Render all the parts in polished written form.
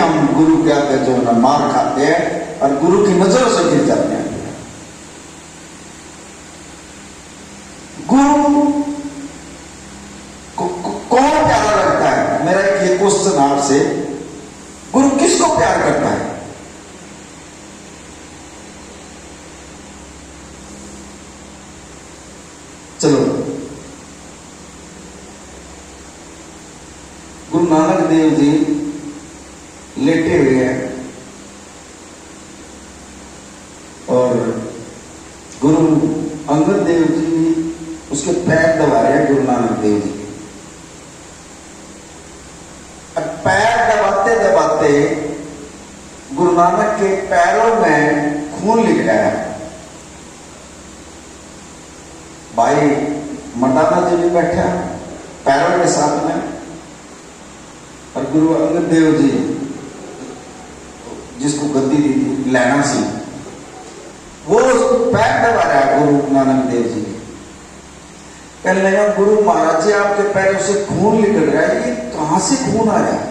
हम गुरु के आगे जो है ना मार खाते हैं और गुरु की नजरों से गिर जाते हैं। गुरु कौन प्यारा लगता है? मेरा एक ये क्वेश्चन आपसे, गुरु किसको प्यार करता है? चलो, गुरु नानक देव जी लेटे हुए हैं और गुरु अंगद देव जी उसके पैर दबा रहे हैं गुरु नानक देव जी। पैर दबाते दबाते गुरु नानक के पैरों में खून लिख रहा है। भाई मर्दाना जी भी बैठा पैरों के साथ में और गुरु अंगद देव जी जिसको गद्दी दी थी लैना सिंह, वो पैर दबा रहा है गुरु नानक देव जी। कहने लगा गुरु महाराज जी आपके पैरों से खून निकल रहा है, ये कहां से खून आ रहा है?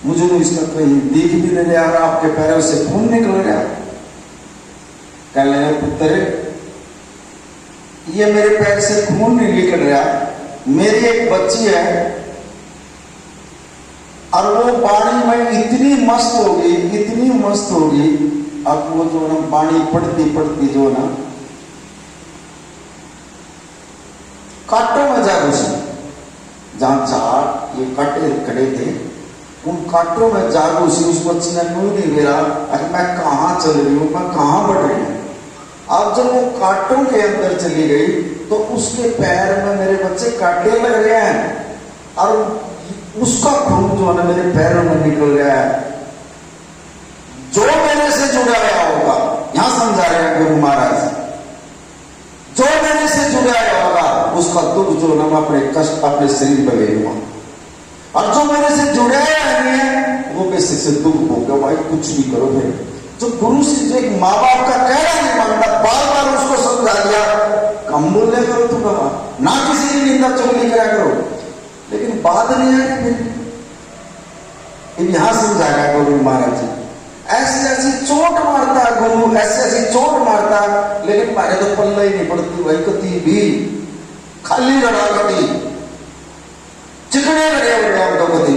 मुझे तो इसका कहीं दिख भी नहीं आ रहा, आपके पैरों से खून निकल रहा है। कहने लगा पुत्र ये मेरे पैर से खून नहीं निकल रहा, मेरी एक बच्ची है और वो पानी में इतनी मस्त होगी, इतनी मस्त होगी, अब वो जो ना पानी पड़ती पड़ती जो ना कांटों में जा घुसी। जहां चार ये कांटे खड़े थे उन कांटों में जा घुसी। उस बच्ची ने मुंह नहीं मेरा, अरे मैं कहां चल रही हूं, मैं कहां बढ़ रही हूं। अब जब वो कांटों के अंदर चली गई तो उसके पैर में मेरे बच्चे कांटे लग रहे हैं और उसका खून जो है ना मेरे पैरों में निकल गया है। जो मेरे से जुड़ा हुआ होगा, यहां समझा रहे हैं गुरु महाराज, जो मेरे से जुड़ा हुआ होगा उसका दुख जो ना मैं अपने कष्ट अपने शरीर पर ले लूंगा, और जो मेरे से जुड़ा नहीं है वो बेसिक से दुख होगा। भाई कुछ भी करो, फिर जो गुरु से जो एक माँ बाप का कहना नहीं मानता, बार बार उसको समझा दिया, कम बोले करो तुम ना, किसी की निंदा चुगली करा करो, लेकिन बात नहीं आएगी। फिर यहां समझाया गुरु महाराज जी, ऐसी ऐसी चोट मारता है गुरु, ऐसी ऐसी चोट मारता है, लेकिन मारे तो पल्ला ही नहीं पड़ती भाई कती भी, खाली लड़ा कती चिकने लगे हुए हम तो कती।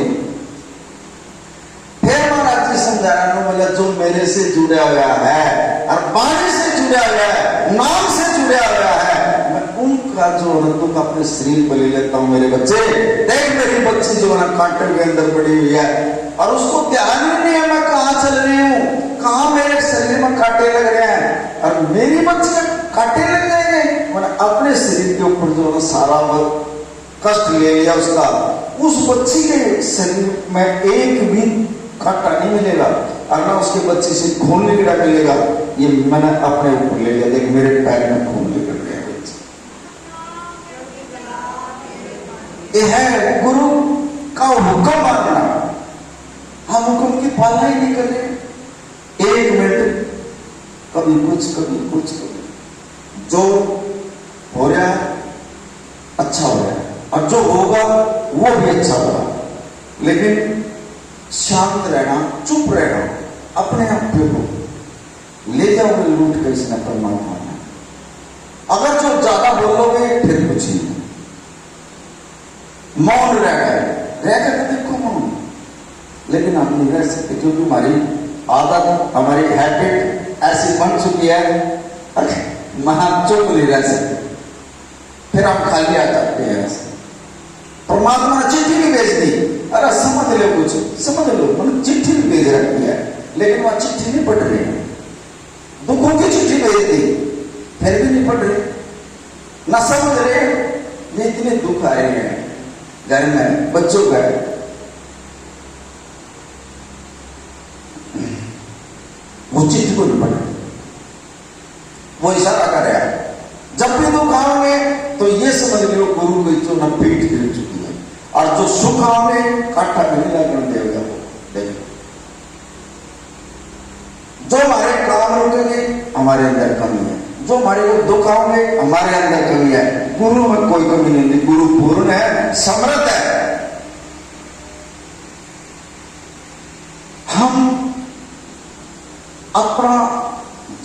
फिर महाराज जी समझा रहा बोला जो मेरे से जुड़ा हुआ है और वाणी से जुड़ा हुआ है, नाम से जुड़ा हुआ है, मैं उनका जो है तुम अपने शरीर पर ले लेता हूं। मेरे बच्चे देख, मेरी बच्ची जो है कांटे के अंदर पड़ी हुई है और उसको ध्यान ही नहीं है मैं कहां चल रही हूं, कहां मेरे शरीर में कांटे लग रहे हैं, और मेरी बच्ची कांटे लग जाएंगे। मैंने अपने शरीर के ऊपर जो है सारा कष्ट ले लिया उसका, उस बच्ची के शरीर में एक भी कांटा नहीं मिलेगा और ना उसके बच्चे से खून निकला मिलेगा। ये मैंने अपने ऊपर ले लिया, देख मेरे पैर में खून निकल गया। ये है गुरु का हुक्म मानना, हम हुक्म की पालना ही नहीं कर रहे। एक मिनट कभी कुछ कभी कुछ, कभी जो हो रहा है अच्छा हो रहा है और जो होगा वो भी अच्छा होगा, लेकिन शांत रहना, चुप रहना, अपने आप को ले जाओगे लूट के इसने परमात्मा ने। अगर जो ज्यादा बोलोगे फिर कुछ नहीं, मौन रह कर देखो मौन, लेकिन हम नहीं रह सकते क्योंकि हमारी आदत, हमारी हैबिट ऐसी बन चुकी है, हम चुप नहीं रह सकते, फिर हम खाली आ जाते हैं। परमात्मा ने चिट्ठी भी भेज दी, अरे समझ लो कुछ, समझ लो, मतलब चिट्ठी भी भेज रखी है, लेकिन वह चिट्ठी नहीं पढ़ रही, दुखों की चिट्ठी भेज दी फिर भी नहीं पढ़ रहे, ना समझ रहे। ये इतने दुख आए हैं घर में, बच्चों का, वो चिट्ठी को नहीं पढ़ रहे, वो इशारा कर रहा है। जब भी दुख आओगे तो ये समझ लो गुरु की जो ना पीठ गिर चुकी है, और जो सुख आओगे कांटा नहीं लगने देगा। देखो जो हमारे काम रुकेंगे हमारे अंदर कमी है, जो हमारे को दुख आओगे हमारे अंदर कमी है। गुरु में कोई कमी नहीं, गुरु पूर्ण है, समर्थ है। हम अपना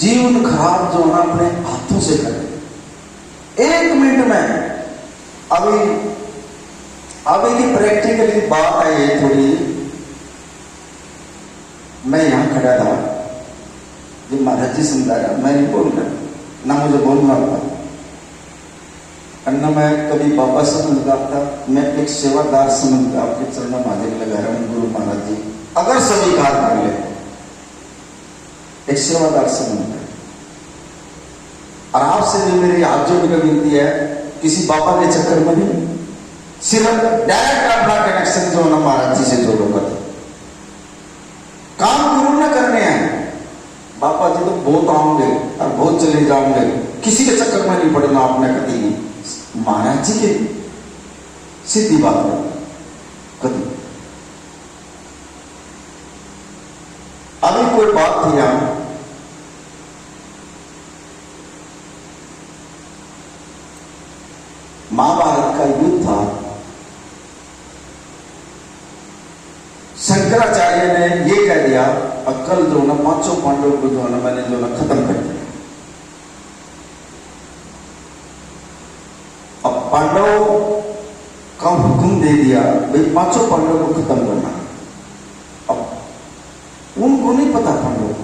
जीवन खराब जो है ना अपने हाथों से करें। 1 मिनट में अभी की प्रैक्टिकली बात है ये थोड़ी। मैं यहां खड़ा था, जो महाराज जी समझा रहा, मैं नहीं बोल रहा, ना मुझे बोलना था, अन्ना मैं कभी बाबा समझ था, मैं एक सेवादार समझ आपके चरणों में हाजिर लगा रहा हूं। गुरु महाराज जी अगर स्वीकार कर ले, एक सेवादार समझ है। और आपसे भी मेरी हाथ जोड़ कर विनती है, किसी बाबा के चक्कर में नहीं, सिर्फ डायरेक्ट अपना कनेक्शन जो है ना महाराज जी से जोड़ो। काम गुरु न करने हैं, बाबा जी तो बहुत आऊंगे और बहुत चले जाऊंगे, किसी के चक्कर में नहीं पड़ना आपने कभी नहीं। महाराज जी के सीधी बात है कभी। अभी कोई बात थी यहां, महाभारत का युद्ध था। शंकराचार्य ने ये कह दिया, अक्कल जो ना 500 पांडवों को जो ना मैंने जो ना खत्म कर दिया। अब पांडव का हुक्म दे दिया भाई 500 पांडवों को खत्म करना। अब उनको नहीं पता पांडवों को,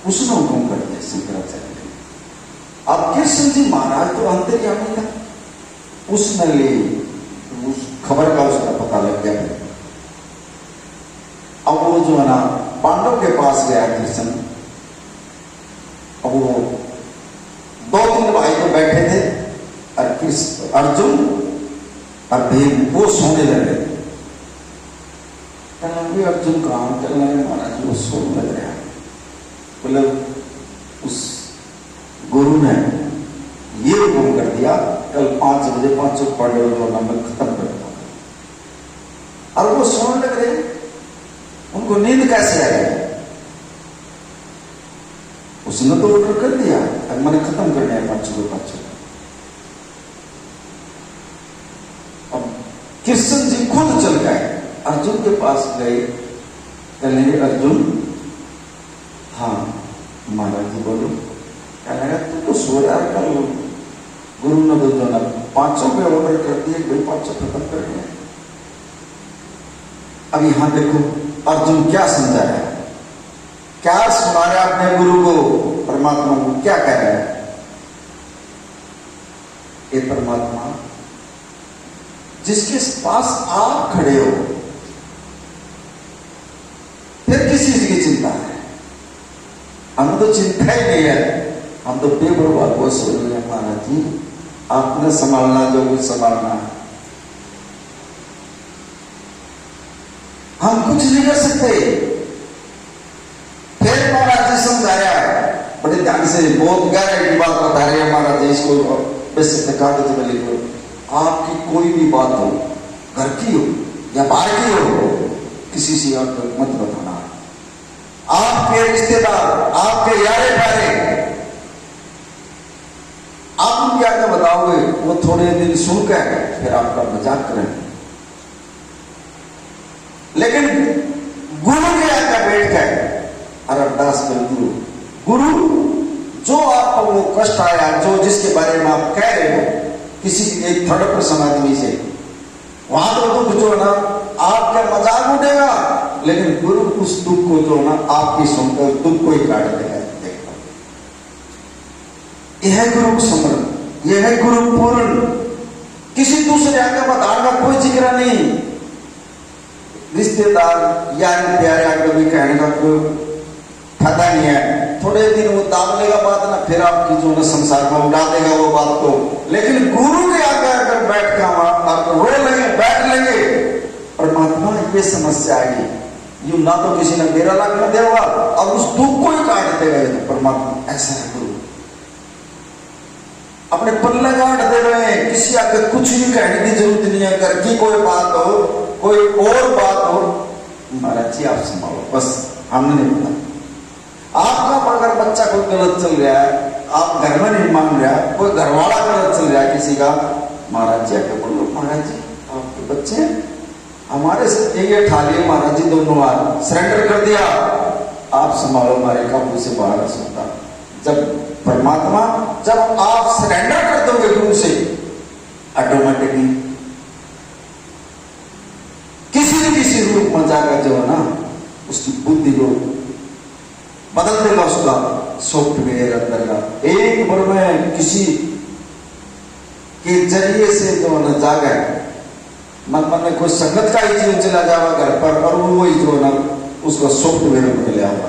उसने हुक्म कर दिया शंकराचार्य ने। अब कृष्ण जी महाराज तो अंतर्यामी था, उसने ले उस खबर का उसका पता लग गया। अब वो जो है ना पांडव के पास गया कृष्ण। अब वो 2-3 भाई तो बैठे थे, और कृष्ण अर्जुन और भीम वो सोने लगे। अर्जुन कहाँ चल रहे महाराज, वो सोने लग रहा है। मतलब उस गुरु ने ये हुक्म कर दिया, कल 5 बजे 500 पांडवों को नंबर खत्म कर दूंगा। और वो सोने लग रहे, उनको नींद कैसे आएगी? उसने तो ऑर्डर कर दिया, अब मैंने खत्म करना है 500। अब कृष्ण जी खुद चल गए, अर्जुन के पास गए, कहने अर्जुन, हाँ महाराज जी बोलो। कहने लगा तू तो सो रहा, कल गुरु ने तो जो ना 500 पे ऑर्डर कर दिए, भाई 500 खत्म कर दिया। अब यहां देखो अर्जुन क्या समझा रहा है, क्या सुना रहा है अपने गुरु को, परमात्मा को क्या कह रहा है। ये परमात्मा जिसके पास आप खड़े हो, फिर किसी चीज की चिंता है? हम तो चिंता ही नहीं है, हम तो बेपरवाह को सोच रहे हैं महाराज जी आपने संभालना जो कुछ संभालना है, हम कुछ नहीं कर सकते। फिर महाराज जी समझाया बड़े ध्यान से, बहुत गहराई की बात बता रहे हैं महाराज जी। इसको वैसे कागज में लिखो, आपकी कोई भी बात हो, घर की हो या बाहर की हो, किसी से और मत बताना। आपके रिश्तेदार, आपके यारे प्यारे, आप उनके आगे बताओगे, वो थोड़े दिन सुनकर फिर आपका मजाक करेंगे। लेकिन गुरु के आगे बैठ कर और अरदास कर, गुरु जो आपको वो कष्ट आया, जो जिसके बारे में आप कह रहे हो किसी एक थर्ड पर्सन आदमी से, वहां तो दुख जो ना आपका मजाक उठेगा, लेकिन गुरु उस दुख को जो ना आपकी सुनकर दुख को ही काट देगा। यह है गुरु समरण, यह है गुरु पूर्ण। किसी दूसरे आगे बताने का कोई जिक्र नहीं। रिश्तेदार यार प्यारे आगे भी कहने का कोई फायदा नहीं है। थोड़े दिन वो दाब लेगा बात ना, फिर आपकी जो ना संसार में उड़ा देगा वो बात को। लेकिन गुरु के आगे अगर बैठ के आप रो लेंगे, बैठ लेंगे, परमात्मा ये समस्या आएगी, यूं ना तो किसी ने मेरा लाख में देगा और उस दुख को ही काट देगा। तो परमात्मा ऐसा है गुरु, अपने पल्ले गांठ दे रहे हैं, किसी आगे कुछ भी कहने की जरूरत नहीं है। घर की कोई बात हो, कोई और बात हो, महाराज जी आप संभालो, बस हमने नहीं पता। आपका अगर बच्चा कोई गलत चल रहा है, आप घर में नहीं मान रहा, कोई घरवाला गलत चल रहा है किसी का, महाराज जी आके बोलो, महाराज जी आपके बच्चे हमारे से ये ठा लिए, महाराज जी दोनों बार सरेंडर कर दिया, आप संभालो, हमारे काबू से बाहर आ सकता। जब परमात्मा, जब आप सरेंडर कर दोगे गुरु से, ऑटोमेटिकली किसी न किसी रूप में जाकर जो है ना, उसकी बुद्धि को बदल देगा, उसका सॉफ्टवेयर अंदर का। एक बार में किसी के जरिए से जो है ना जागा, मन में कोई संगत का ही जीवन चला जावा घर पर, और वो ही जो है ना उसका सॉफ्टवेयर में लिया हुआ।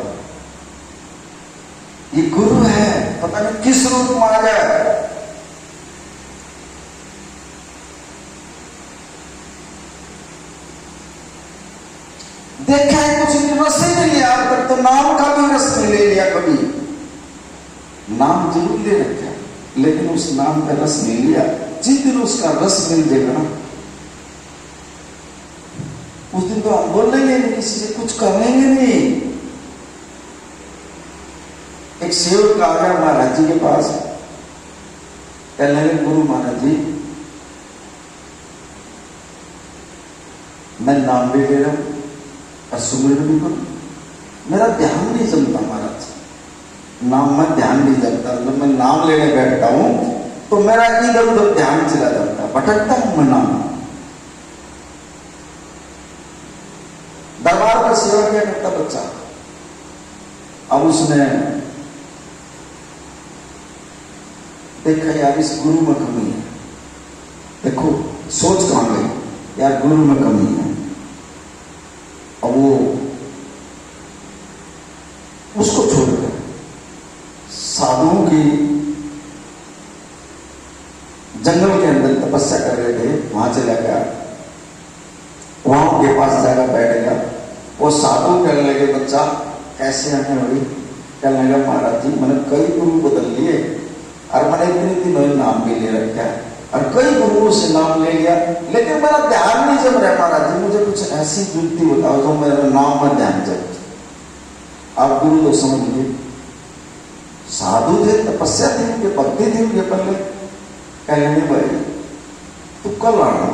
ये गुरु है, पता नहीं किस रूप में आ जाए। देखा है कुछ रस ही नहीं लिया अब तक, तो नाम का भी रस नहीं ले लिया कभी। नाम जरूर ले रखा, लेकिन उस नाम का रस नहीं लिया। जिस दिन उसका रस मिल जाएगा ना, उस दिन तो हम बोलेंगे नहीं, किसी से कुछ करेंगे नहीं। एक सेवक आ गया महाराज जी के पास, कहने लगे गुरु महाराज जी, मैं नाम भी ले रहा हूं और सुमिरन भी करूं, मेरा ध्यान नहीं जमता महाराज, नाम में ध्यान नहीं जमता। जब मैं नाम लेने बैठता हूं तो मेरा इधर उधर ध्यान चला जाता है, भटकता हूं मैं नाम। दरबार पर सेवा क्या करता बच्चा, अब उसने देखा यार इस गुरु में कमी है, देखो सोच कहां गई यार, गुरु में कमी है। अब वो उसको छोड़कर साधुओं की जंगल के अंदर तपस्या कर रहे थे, वहां चला गया, वहां के पास जाकर बैठ गया। वो साधु कहने लगे बच्चा कैसे आने हुई, कहने लगा महाराज जी मैंने कई गुरु बदल लिए, और मैंने इतने दिनों नाम भी ले रखा है, और कई गुरुओं से नाम ले लिया, लेकिन मेरा ध्यान नहीं जम रहा महाराज जी, मुझे कुछ ऐसी युक्ति बताओ जो मेरा नाम में ध्यान जम। आप गुरु तो समझ लीजिए, साधु थे, तपस्या थी उनके, भक्ति थी उनके पहले। कहने भाई तू कल आना,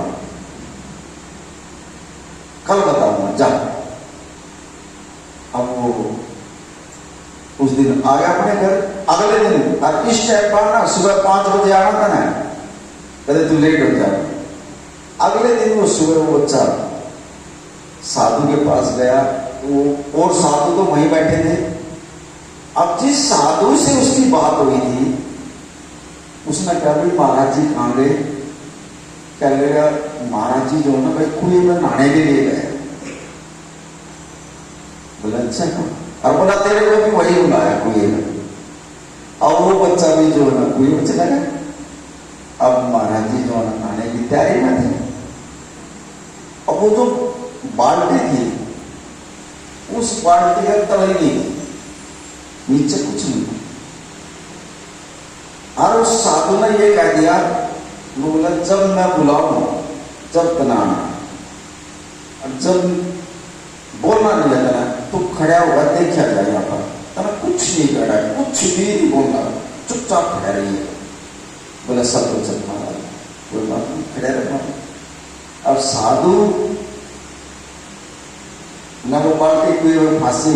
कल बताऊंगा जा। अब वो उस दिन आ गया अपने घर, अगले दिन और इस टाइम पर ना सुबह 5 बजे आना था ना, कहते तू लेट हो जा। अगले दिन वो सुबह वो बच्चा साधु के पास गया, वो और साधु तो वहीं बैठे थे। अब जिस साधु से उसकी बात हुई थी, उसने कहा भाई महाराज जी कहां गए, कह लेगा महाराज जी जो है ना भाई कुएं में नहाने के लिए गए। बोला अच्छा कहा, और बोला तेरे को भी वही बुलाया कुएं में। अब वो बच्चा भी जो है ना कुएं में चला गया। अब महाराज जी जो है ना नहाने की तैयारी में थे। अब वो जो बाल्टी थी, उस बाल्टी का तल नहीं, नीचे कुछ नहीं। और उस साधु ने ये कह दिया, वो बोला जब मैं बुलाऊं जब बनाना, और जब बोलना नहीं लगना तो खड़ा हुआ देखा जाए यहाँ पर, तेरा कुछ नहीं कर रहा है, कुछ भी नहीं बोलना, चुपचाप खड़ा रही है। बोला सब कुछ महाराज, कोई बात नहीं खड़े रहना। अब साधु न वो बाल्टी कोई फांसी,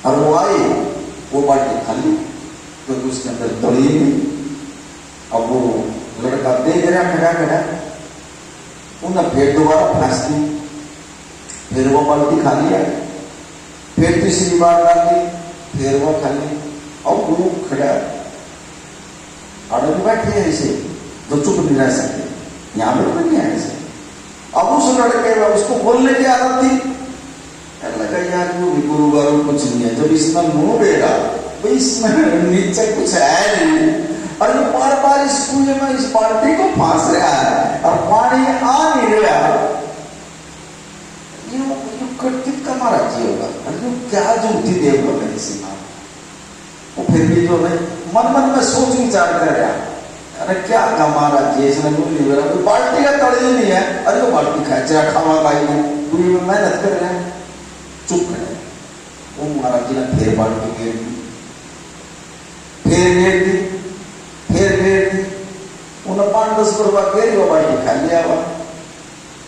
और वो आई, वो बाल्टी खाली, क्योंकि उसके अंदर तली नहीं। अब वो लड़का देख रहा खड़ा खड़ा, उन्हें फिर दोबारा फांस दी, फिर वो बाल्टी खाली है, फिर तीसरी बार डाली, फिर वो खाली। अब वो खड़ा अड़े बैठे हैं ऐसे, जो चुप नहीं रह सकते, यहाँ पर नहीं है ऐसे। अब उस लड़के में उसको बोलने की आदत थी, लगा यार वो भी गुरु वारू कुछ नहीं है, जब इसमें मुंह बेड़ा तो इसमें नीचे कुछ है नहीं, और ये बार बार इस कुएं में इस बाल्टी को फांस रहा है और पानी आ नहीं रहा। ये कितना महाराज जी होगा, अरे क्या झूठी देव होगा किसी नाम। वो फिर भी जो है मन मन में सोच विचार कर रहा, अरे क्या का महाराज जी इसने नहीं बोला, तो बाल्टी का तड़ ही नहीं है, अरे वो बाल्टी खेच रहा खावा भाई ने, पूरी में मेहनत कर रहे हैं, चुप खड़े। वो महाराज जी ने फिर बाल्टी घेर दी, फिर घेर दी, फिर घेर दी। उन्हें 5-10 बार घेरी, वो बाल्टी खा लिया हुआ।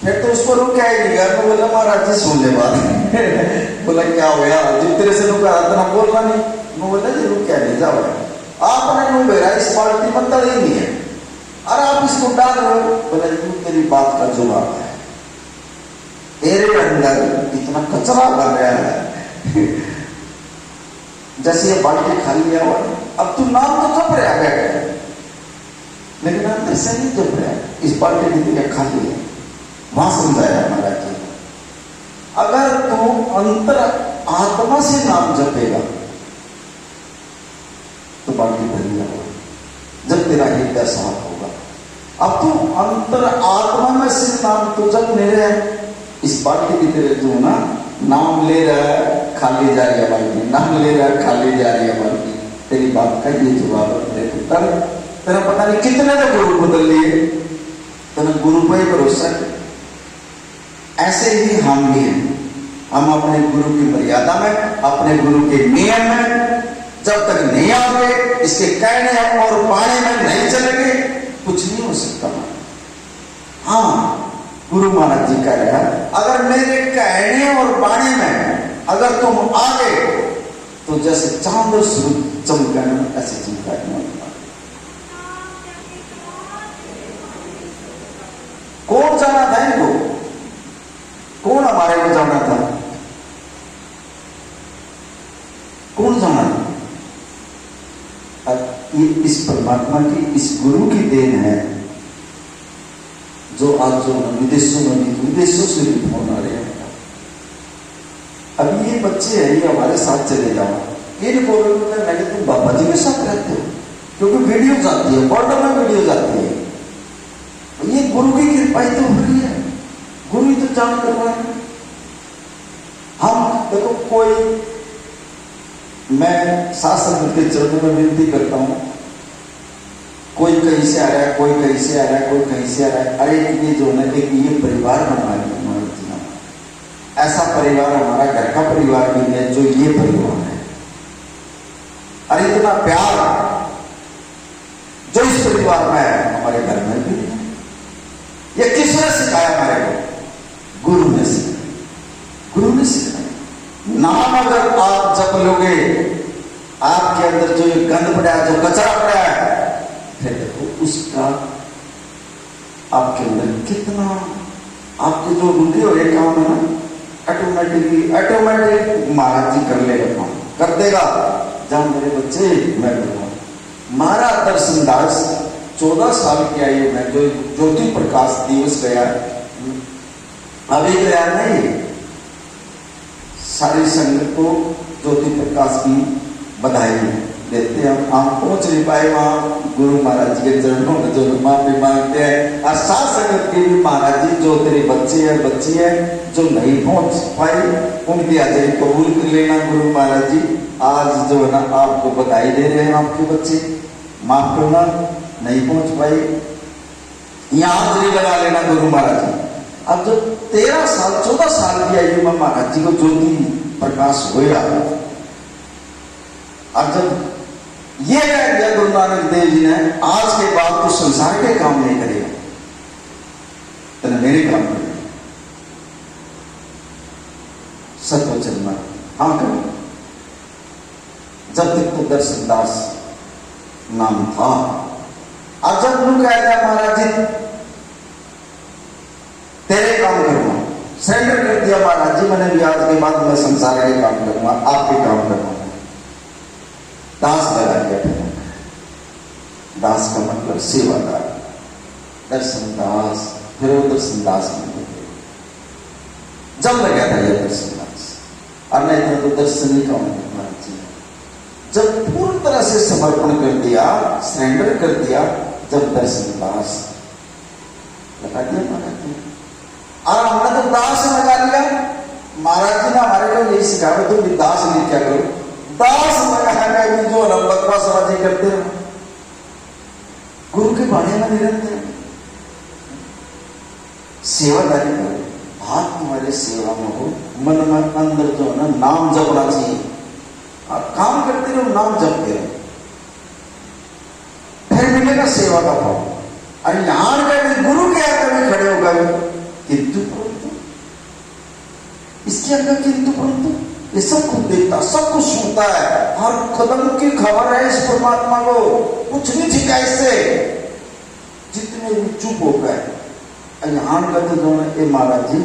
फिर तो उस पर रुक ही नहीं गया, तो बोला महाराज जी सुन ले बात बोला क्या हो गया जो तेरे से लोग इतना बोलना नहीं। मैं बोला जी लोग क्या ले जाओ आपने नो मेरा इस पार्टी मतलब ही नहीं है और आप इसको डाल रहे हो। बोला जी तेरी बात का जवाब है, तेरे अंदर इतना कचरा भर गया है जैसे ये बाल्टी खाली लिया हुआ अब तू नाम तो जप रहा है लेकिन अंदर से नहीं जप रहा है, इस बाल्टी की जगह खाली है। वहां समझाया हमारा जी अगर तू अंतर आत्मा से नाम जपेगा तो बाल्टी भरी जाएगा जब तेरा हृदय साफ होगा। अब तू अंतर आत्मा में से नाम तो जप नहीं रहा है, इस बाल्टी की तेरे जो ना नाम ले रहा है खाली जा रही है बाल्टी, नाम ले रहा है खाली जा रही है बाल्टी। तेरी बात का ये जवाब है तेरे पुत्र। तेरा पता नहीं कितने तो गुरु बदल लिए, तेरा गुरु पर ही भरोसा। ऐसे ही हम भी हैं, हम अपने गुरु की मर्यादा में अपने गुरु के नियम में जब तक नहीं आओगे, इसके कहने और पाने में नहीं चलेंगे कुछ नहीं हो सकता। हाँ गुरु महाराज जी कह रहे हैं अगर मेरे कहने और बाणी में अगर तुम आ गए तो जैसे चांद और सूरज चमकना ऐसे चमकाना। कौन जाना था इनको, कौन हमारे को जाना था, कौन जाना था? ये इस परमात्मा की इस गुरु की देन है जो आज जो विदेशों से भी फोन आ रहे हैं। अब ये बच्चे हैं ये हमारे साथ चले जाओ, ये नहीं बोल रहे मैंने तुम बाबा जी के साथ रहते हो क्योंकि वीडियो जाती है, बॉर्डर में वीडियो जाती है। ये गुरु की कृपा ही तो हो रही है, गुरु ही तो जान करवा रहे। हम देखो कोई मैं शास्त्र के चरणों में विनती करता हूं, कोई कहीं से आ रहा है, कोई कहीं से आ रहा है, कोई कहीं से आ रहा है। अरे ये जो है एक ये परिवार बनवा लिया, ऐसा परिवार हमारा घर का परिवार भी है जो ये परिवार है। अरे इतना प्यार जो इस परिवार में है हमारे घर में भी है। ये किसने सिखाया हमारे को? गुरु ने सिखाया, गुरु ने सिखाया। नाम अगर आप जप लोगे, आपके अंदर जो ये गंद पड़ा है, जो कचरा पड़ा है, फिर देखो उसका आपके अंदर कितना आपके जो रुके हुए काम है ना ऑटोमेटिक महाराज जी कर लेगा, काम कर देगा। जब मेरे बच्चे मैं करूँगा महाराज दर्शन दास 14 साल की आयु में जो ज्योति प्रकाश दिवस गया अभी गया नहीं, सारी संगत को ज्योति प्रकाश की बधाई देते हैं। हम पहुंच नहीं पाए वहां गुरु महाराज जी के चरणों में जो माफी मांगते हैं। और साथ संगत के भी महाराज जी जो तेरे बच्चे हैं बच्ची है जो नहीं पहुंच पाई उनकी हाजिरी कबूल कर लेना। गुरु महाराज जी आज जो है ना आपको बधाई दे रहे हैं, आपके बच्चे माफ करना नहीं पहुंच पाए, यहाँ हाजिरी लगा लेना गुरु महाराज जी। अब जो 13 साल 14 साल की आयु में महाराज जी को ज्योति प्रकाश हुआ, अब जब ये कह दिया गुरु नानक देव जी ने आज के बाद तो संसार के काम नहीं करेगा, तो मेरे काम करेगा। सत्वचन में हाँ करो। जब तक तो दर्शन दास नाम था, अब जब लोग कह दिया महाराज जी तेरे काम करूंगा, सरेंडर कर दिया महाराज जी मैंने भी आज के बाद मैं संसार के काम करूंगा, आपके काम करूंगा। दास लगा दिया, दास का मतलब सेवादार, दर्शन दास, फिर वो दर्शन दास में जब लगा था ये दर्शन दास, और नहीं तो दर्शन नहीं कहूंगा। जब पूरी तरह से समर्पण कर दिया, सरेंडर कर दिया, जब दर्शन दास लगा दिया महाराज जी। और हमने तो दास लगा लिया, महाराज जी ने हमारे को यही सिखाया तुम दास नहीं क्या करो, दास लगाना भी जो बकवासबाजी करते हो, गुरु के बारे में निरंतर सेवादारी करो। हाथ तुम्हारे सेवा में हो, मन में अंदर जो है ना नाम जपना चाहिए। आप काम करते रहो, नाम जपते रहो, फिर मिलेगा सेवा का भाव। और यहां कभी गुरु के आगे में खड़े हो गए किंतु परंतु, इसके अंदर किंतु परंतु ये सब कुछ देखता, सब कुछ सुनता है, हर कदम की खबर है इस परमात्मा को, कुछ नहीं छिका इससे। जितने भी चुप हो गए यहाँ का तो जो है, महाराज जी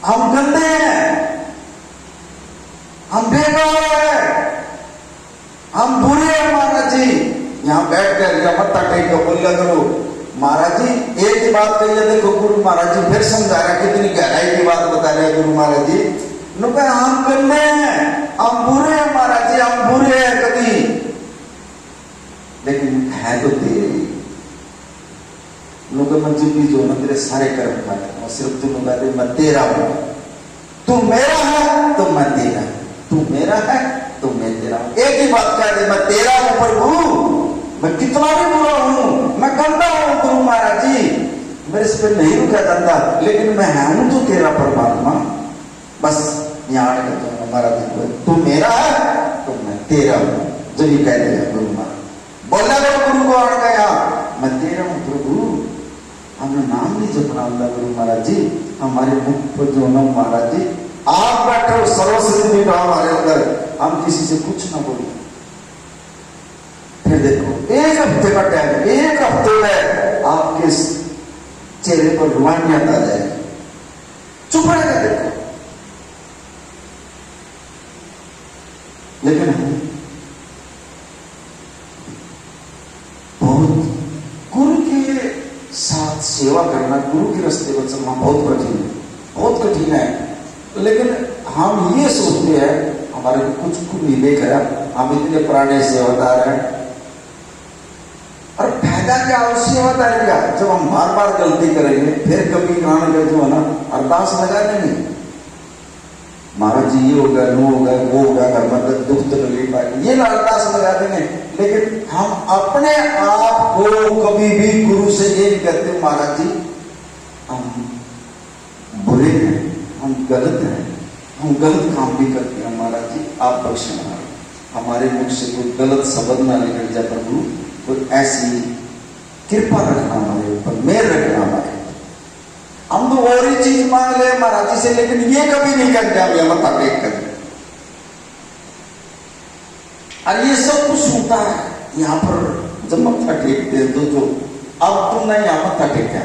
हम गंदे हैं, हम बेकार है, हम बुरे हैं महाराज जी। यहाँ बैठ कर या मत्था टेक कर बोलिया करो महाराज जी। एक ही बात कही है, देखो गुरु महाराज जी फिर समझा रहा है, कितनी गहराई की बात बता रहे हैं गुरु महाराज जी। हम गंदे हैं, हम बुरे हैं महाराज जी, हम बुरे हैं कभी, लेकिन है तो तेरे। मंजूर भी जो ना तेरे सारे कर्म खा ले, और सिर्फ तू कहते मैं तेरा हूं, तू मेरा है तो मैं तेरा, तू मेरा है तो मैं तेरा हूं। एक ही बात कह दे, मैं तेरा हूं प्रभु, मैं कितना भी बुरा हूं, मैं गंदा हूं गुरु महाराज जी, मेरे से पे नहीं रुका गंदा, लेकिन मैं हूं तो तेरा परमात्मा। बस यहाँ तो महाराज जी तू मेरा है तो मैं तेरा हूं, जब ये कह दिया गुरु महाराज बोला गुरु को आड़ गया, मैं तेरा हूं प्रभु। हमने नाम नहीं जपना होता गुरु महाराज जी, हमारे मुख पर जो नाम महाराज जी आप बैठे हो सर्वसिद्धि भी हमारे अंदर, हम किसी से कुछ ना बोले। फिर देखो एक हफ्ते का टाइम, एक हफ्ते में आपके चेहरे पर रुहानियत आ जाएगी, चुप रहेगा देखो। लेकिन बहुत गुरु के साथ सेवा करना, गुरु के रास्ते पर चलना बहुत कठिन है, बहुत कठिन है। लेकिन हम ये सोचते हैं हमारे कुछ नहीं देख रहा, हम इतने पुराने सेवादार हैं, और फायदा क्या उस सेवादारी का, जब हम बार बार गलती करेंगे फिर कभी कान का जो है ना अरदास लगा लेंगे महाराज जी ये होगा, नो होगा, वो होगा, घर में दुख तो नहीं पाएंगे, ये अरदास लगा देंगे। लेकिन हम अपने आप को कभी भी गुरु से ये नहीं कहते महाराज जी हम बुरे हैं, हम गलत हैं, हम गलत काम भी करते हैं महाराज जी, आप बख्शना, हमारे मुख से कोई गलत शब्द ना निकल जाए प्रभु, कोई ऐसी कृपा रखना हमारे ऊपर, मेहर रखना हमारे। हम तो और ही चीज मांग ले महाराज जी से, लेकिन ये कभी नहीं करते हम यहाँ मत्था टेक कर। और ये सब कुछ सुनता है यहाँ पर जब मत्था टेकते हैं, तो जो अब तुमने यहाँ मत्था टेका,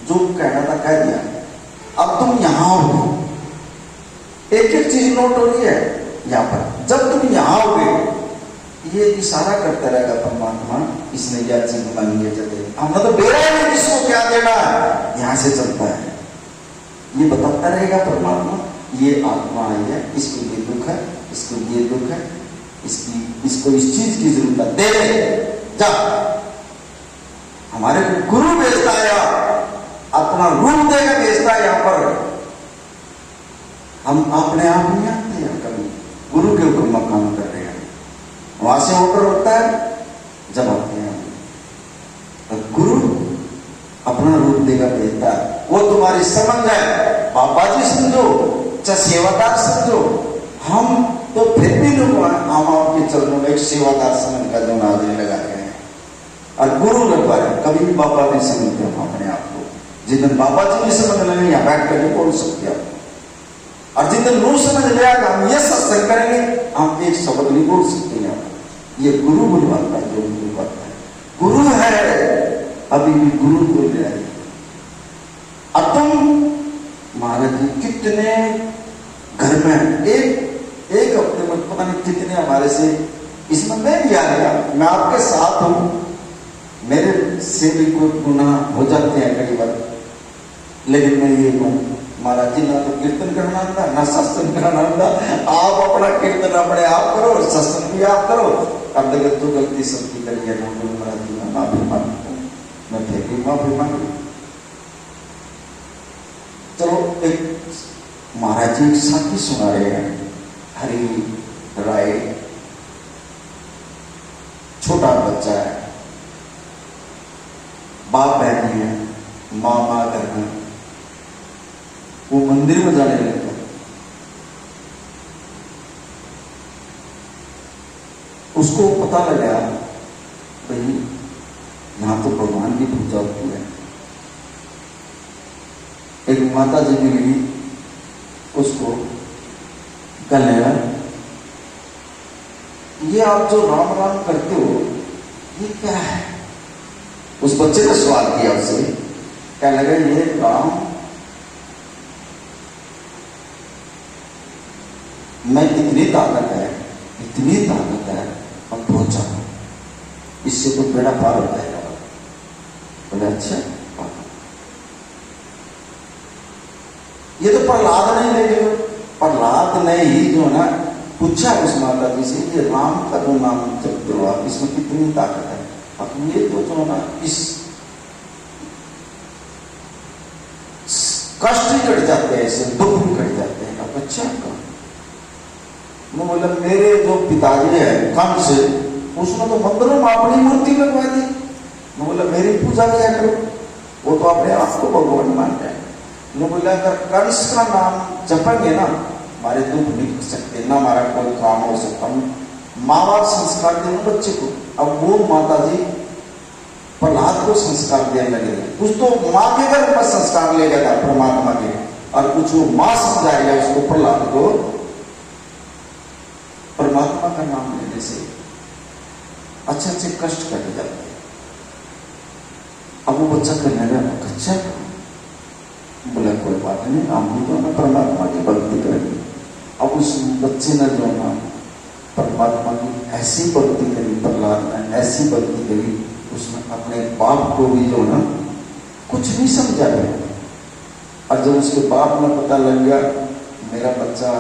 जो कहना था कह दिया, अब तुम यहां हो, एक एक चीज नोट हो रही है यहाँ पर। जब तुम यहां होगे ये इशारा करता रहेगा परमात्मा, इसने यह चीज मांगी है, हमने तो बेरा नहीं किसको क्या देना है, यहां से चलता है, ये बताता रहेगा परमात्मा, ये आत्मा आई है, इसको ये दुख है, इसको ये दुख है, इसको इस चीज की जरूरत है, दे जा। हमारे गुरु भेजता है, अपना रूप देकर भेजता है यहाँ पर, हम अपने आप नहीं आते हैं, कभी गुरु के ऊपर मकान कर रहे हैं, वहां से ऑर्डर होता है जब आते हैं, तो गुरु अपना रूप देकर भेजता है। वो तुम्हारी समझ है, बाबा जी समझो चाहे सेवादार समझो, हम तो फिर भी लोग हम आपके चरणों में एक सेवादार समझ का जो नाजरी लगा रहे हैं, और गुरु रखवा रहे, कभी भी बाबा नहीं समझते हम अपने आप को। जिस दिन बाबा जी नहीं समझ लेंगे यहाँ बैठ कर नहीं बोल सकते आप, और जिस दिन नू समझ लिया हम ये सत्संग करेंगे, हम एक शब्द नहीं बोल सकते यहाँ। ये गुरु बुलवाता है, जो गुरु बाता है, गुरु है, अभी भी गुरु बोल रहा है। अब तुम महाराज जी कितने घर में एक हफ्ते में पता नहीं कितने हमारे से, इसमें मैं भी आ गया, मैं आपके साथ हूं, मेरे से भी कोई गुनाह हो जाते हैं कई बार, लेकिन मैं ये कहूँ महाराज जी ना तो कीर्तन करना था ना सत्संग करना था, आप अपना कीर्तन अपने आप करो, सत्संग भी आप करो। अब देखो तो गलती सबकी करिए ना, महाराज जी मैं माफी मांगता हूँ, मैं फिर भी माफी मांगू। चलो एक महाराज जी साथी सुना रहे हैं, हरि राय, छोटा बच्चा है, बाप बहन है, माँ घर में, वो मंदिर में जाने लगता है, उसको पता लगा भाई यहां तो भगवान की पूजा होती है। एक माता जी मिली, उसको कहने लगा, ये आप जो राम राम करते हो ये क्या है? उस बच्चे ने सवाल किया उससे, कहने लगा ये राम मैं इतनी ताकत है अब पहुंच जाऊं, इससे तो बेड़ा पार हो जाएगा। बोले अच्छा, ये तो प्रहलाद नहीं लेके, प्रहलाद ने ही जो ना पूछा उस माता जी से, ये राम का जो नाम जपते हो आप, इसमें कितनी ताकत है? अब ये तो जो ना इस कष्ट ही कट जाते हैं, इससे दुख भी कट जाते हैं। अब अच्छा का बोला मेरे जो पिताजी है कंस, उसने तो मंदिरों में अपनी मूर्ति लगवा दी। बोला मेरी पूजा क्या करो, वो तो अपने आप को भगवान मानते हैं। बोला अगर कंस का नाम जपेंगे ना, हमारे दुख नहीं सकते ना, हमारा कोई काम हो सकता। माँ बाप संस्कार देना बच्चे को, अब वो माता जी प्रहलाद को संस्कार देने लगे। कुछ तो माँ के घर पर संस्कार ले गया था परमात्मा के, और कुछ वो माँ समझा रही है उसको प्रहलाद को परमात्मा का नाम लेने से अच्छे अच्छे कष्ट कट जाते हैं। अब वो बच्चा करने लगा, अच्छा बोला कोई बात नहीं, हम भी तो ना परमात्मा की भक्ति करेंगे। अब उस बच्चे ने जो ना परमात्मा की ऐसी भक्ति करी, प्रहलाद ने ऐसी भक्ति करी, उसने अपने बाप को भी जो ना कुछ नहीं समझा है। और जब उसके बाप ने पता लग गया मेरा बच्चा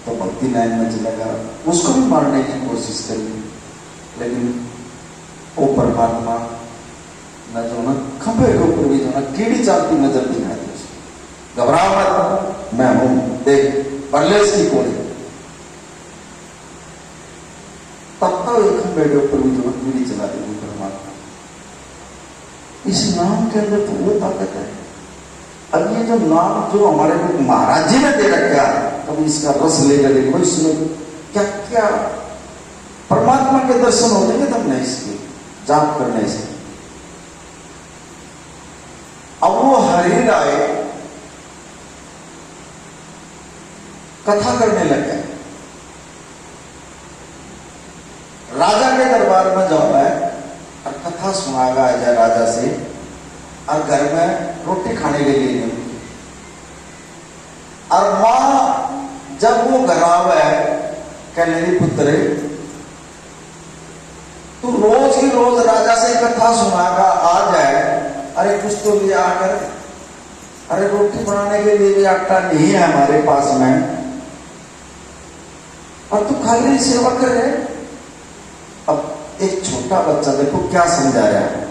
तो भक्ति लाइन में चला गया, उसको भी मारने की कोशिश करी, लेकिन वो परमात्मा न जो ना खंभे के ऊपर भी जो ना कीड़ी चालती नजर दिखाई दी उसको, घबराओ मत मैं हूं, देख परलेस की कोड़ी। तब तक एक खंभे के ऊपर भी जो कीड़ी चला दी परमात्मा। इस नाम के अंदर तो वो ताकत है। अब ये जो नाम जो हमारे को महाराज जी ने दे रखा, कभी इसका रस लेकर देखो, इसमें क्या क्या परमात्मा के दर्शन हो जाएंगे तब नहीं इसके जाप करने से। अब वो हरि राय कथा करने लग गए, राजा के दरबार में जाओ है और कथा सुनाएगा अजय राजा से, और घर में रोटी खाने के लिए नहीं। और मां जब वो घर आवे कहने लगी पुत्र तू रोज ही रोज राजा से कथा सुनाएगा, आ जाए, अरे कुछ तो ले आकर, अरे रोटी बनाने के लिए भी आटा नहीं है हमारे पास में, और तू खाली सेवा कर रहे। अब एक छोटा बच्चा देखो क्या समझा रहा है,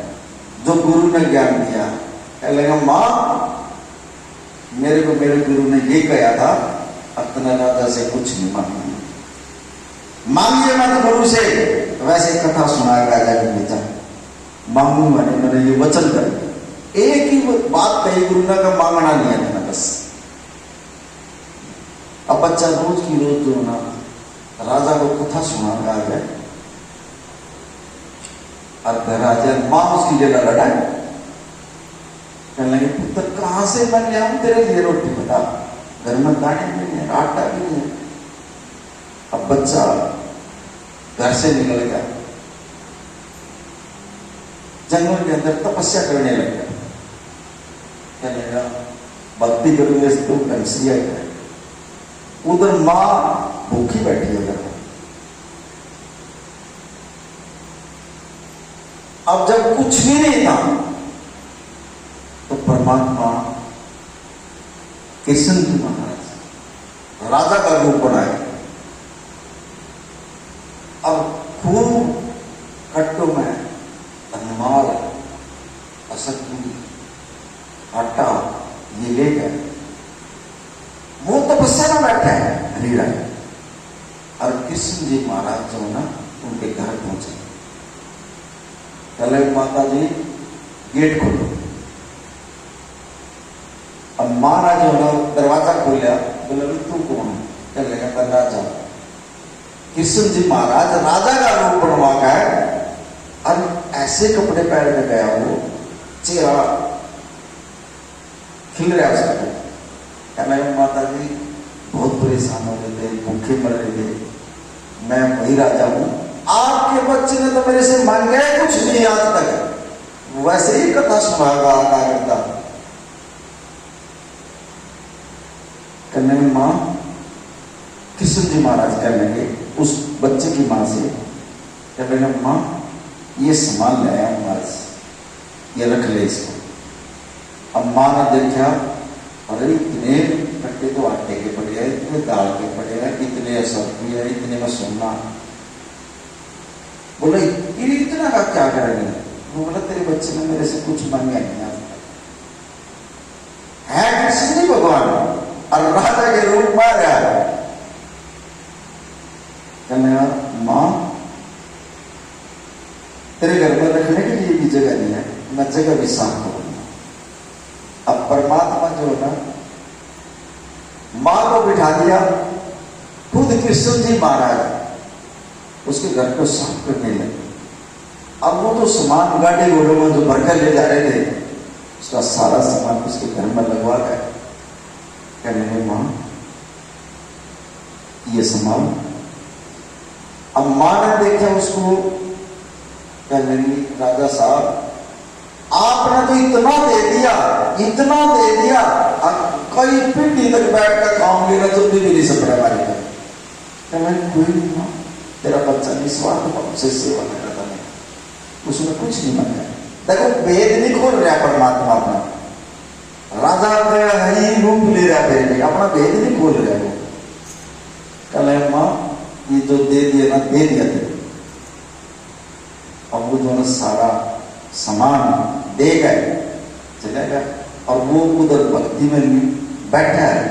जो गुरु ने ज्ञान दिया, कह लेगा मां मेरे को मेरे गुरु ने ये कहा था अपने राजा से कुछ नहीं मांगना, मांगिए मत गुरु से, वैसे कथा सुनाएगा जाकर बेटा, मांगूंगा नहीं, मैंने ये वचन कर दिया। एक ही बात कही गुरु ने का मांगना नहीं है ना बस। अब बच्चा रोज की रोज जो ना राजा को कथा सुनाएगा आ जाए, और राजा मां उसकी जगह लड़ाए, कहने लगे पुत्र कहां से बन गया हूं तेरे लिए रोटी, बता, घर में दाने नहीं है, आटा भी नहीं है। अब बच्चा घर से निकल गया, जंगल के अंदर तपस्या करने लग गया, कहने लगा भक्ति करूंगे तो कंसिया है। उधर मां भूखी बैठी है घर में। अब जब कुछ भी नहीं था तो परमात्मा कृष्ण जी महाराज राजा का रूप बनाए, अब खूब कट्टों में धनमाल असत्य आटा ये ले गए, वो तपस्या में बैठे हैं हरि राय, और कृष्ण जी महाराज जो ना उनके घर पहुंचे, पहले माता जी गेट खोलो। अब महाराज जो ना दरवाजा खोलिया, बोले तू कौन? कह लेगा राजा। कृष्ण जी महाराज राजा का रूप बनवा गए, और ऐसे कपड़े पहन के गया, वो चेहरा खिल रहा उसका। कहने माता जी परेशान हो रहे थे, भूखे मर रहे थे, मैं वही राजा हूं। आपके बच्चे ने तो मेरे से मांगे कुछ नहीं आज तक, वैसे ही कथा सुनागा आगा करता। कहने में मां कृष्ण जी महाराज कहने लगे उस बच्चे की मां से, कहने लगे मां ये सामान ले आया महाराज, ये रख ले इसको। अब मां ने देखा, अरे इतने कट्टे तो आटे के पड़े हैं, इतने दाल के पड़े हैं, इतने सब्जी है, इतने में सोना। बोले ये इतना का क्या करेंगे? वो बोला तेरे बच्चे ने मेरे से कुछ मांगा नहीं है कृष्ण जी भगवान और राजा के रूप में आ रहा है। कहने मां तेरे घर में रखने के लिए भी जगह नहीं है, मैं जगह भी साफ करूंगा। अब परमात्मा जो है ना, मां को बिठा दिया, खुद कृष्ण जी महाराज उसके घर को साफ करने लगे। अब वो तो सामान गाड़ी घोड़ों में जो भरकर ले जा रहे थे, उसका सारा सामान उसके घर में लगवा गए। कहने लगे मां ये सामान। अब मां ने देखा उसको, कहने लगी राजा साहब आपने तो इतना दे दिया, इतना दे दिया, कई पीढ़ी तक बैठ कर काम लेना तो भी नहीं सपना हमारे घर। कहने कोई नहीं मां, तेरा बच्चा निस्वार्थ भाव से सेवा कर रहा था, उसने कुछ नहीं मांगा। देखो वेद नहीं खोल रहा परमात्मा अपना, राजा का ही रूप ले रहा है, अपना वेद नहीं खोल रहा वो। कल मां ये जो दे दिया ना, दे दिया थे। अब वो जो सारा सामान दे गए, चले गए, और वो उधर भक्ति में बैठा है।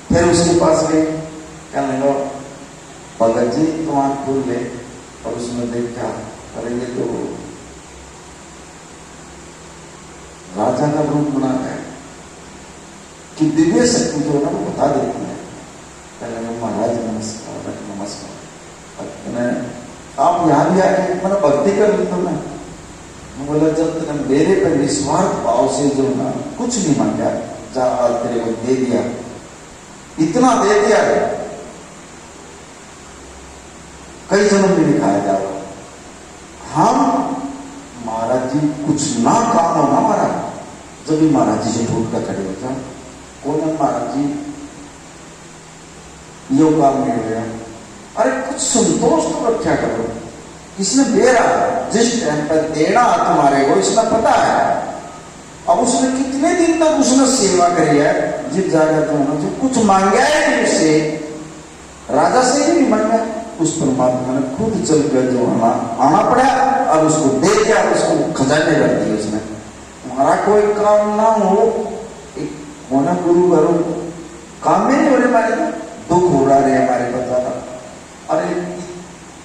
फिर उसके पास गए, कहने लगा भगत जी तुम आंख खोल ले, और उसमें देखा अरे ये तो राजा का रूप बना है कि दिव्य शक्ति जो है ना वो बता देती है। कहने लगा महाराज नमस्कार नमस्कार, आप यहाँ भी आके मैंने भक्ति कर ली तो मैं बोला जब तुमने मेरे पर निस्वार्थ भाव से जो ना कुछ नहीं मांगा, जा तेरे को दे दिया, इतना दे दिया कई जन्म में नहीं खाया जाओ। हम महाराज जी कुछ ना काम हो ना हमारा, जब भी महाराज जी से ठोक कर खड़े होता कौन है महाराज जी यो काम नहीं हो गया, अरे कुछ संतोष तो रखा करो, इसने दे रहा जिस टाइम पर देना तुम्हारे को इसने पता है। अब उसने कितने दिन तक उसने सेवा करी है, जिस जाकर तुमने जो कुछ मांगा है उससे, राजा से ही नहीं मांगा, उस परमात्मा ने खुद चल कर जो आना पड़ा और उसको दे दिया, उसको खजाने कर दिए उसने। हमारा कोई काम ना हो, एक होना गुरु करो, काम में नहीं हो रहे हमारे, दुख हो रहा है हमारे बताना। अरे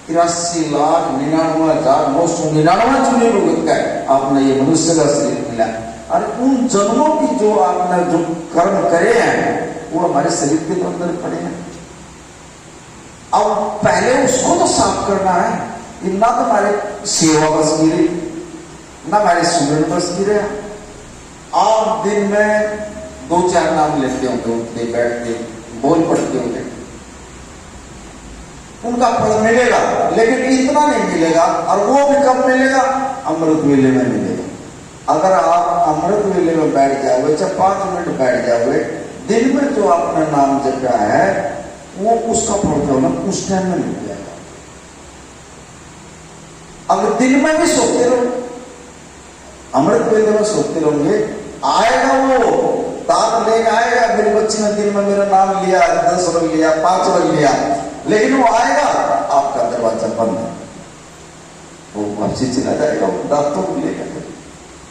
83,99,999 चुने भुगत का है आपने ये मनुष्य का शरीर मिला। अरे उन जन्मों की जो आपने जो कर्म करे हैं वो हमारे शरीर के अंदर पड़े हैं। अब पहले उसको तो साफ करना है, ना तो हमारे सेवा बस की रही, ना हमारे सुमरन बस की रहे। आप दिन में 2-4 नाम लेते होंगे, उठते बैठते बोल पड़ते होंगे, उनका फल मिलेगा, लेकिन इतना नहीं मिलेगा। और वो भी कब मिलेगा? अमृत वेले में मिलेगा। अगर आप अमृत वेले में बैठ जाओगे, चाहे 5 मिनट बैठ जाओगे, दिन में जो आपने नाम जपा है वो उसका फल जो ना उस टाइम में मिल जाएगा। अगर दिन में भी सोते रहो, अमृत वेले में सोते रहोगे, आएगा वो ताक लेके आएगा, मेरे बच्चे ने दिन में मेरा नाम लिया, 10 रंग लिया, 5 रंग लिया, लेकिन वो आएगा आपका दरवाजा बंद है, वो वापसी चला जाएगा, वो दांतों को लेकर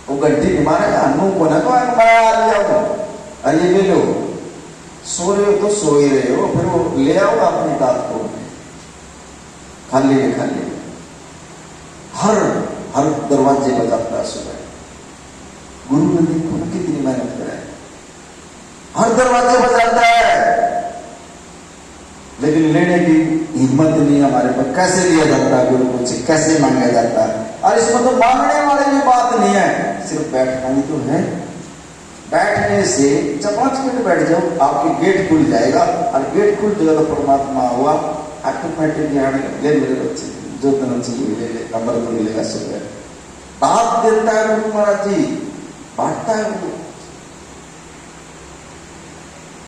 वो घंटी मारेगा, अनु को ना तो मैं आ लिया हूं, अरे ले लो, सो रहे हो तो सो ही रहे हो, फिर वो ले आओ अपनी दांत को, खाली हर दरवाजे बजाता है सुबह। गुरु ने देखो कितनी मेहनत करा है, हर दरवाजे बजाता है, लेकिन लेने की हिम्मत नहीं हमारे पर। कैसे लिया जाता है गुरु को, कैसे मांगा जाता है? और इसमें तो मांगने वाले की बात नहीं है, सिर्फ बैठना ही तो है, बैठने से 5 मिनट बैठ जाओ, आपके गेट खुल जाएगा, और गेट खुल जाएगा तो परमात्मा हुआ ऑटोमेटिकली आने ले मेरे बच्चे जो देना चाहिए ले ले, नंबर तो मिलेगा सुबह। बात देता है गुरु महाराज जी, बांटता है वो।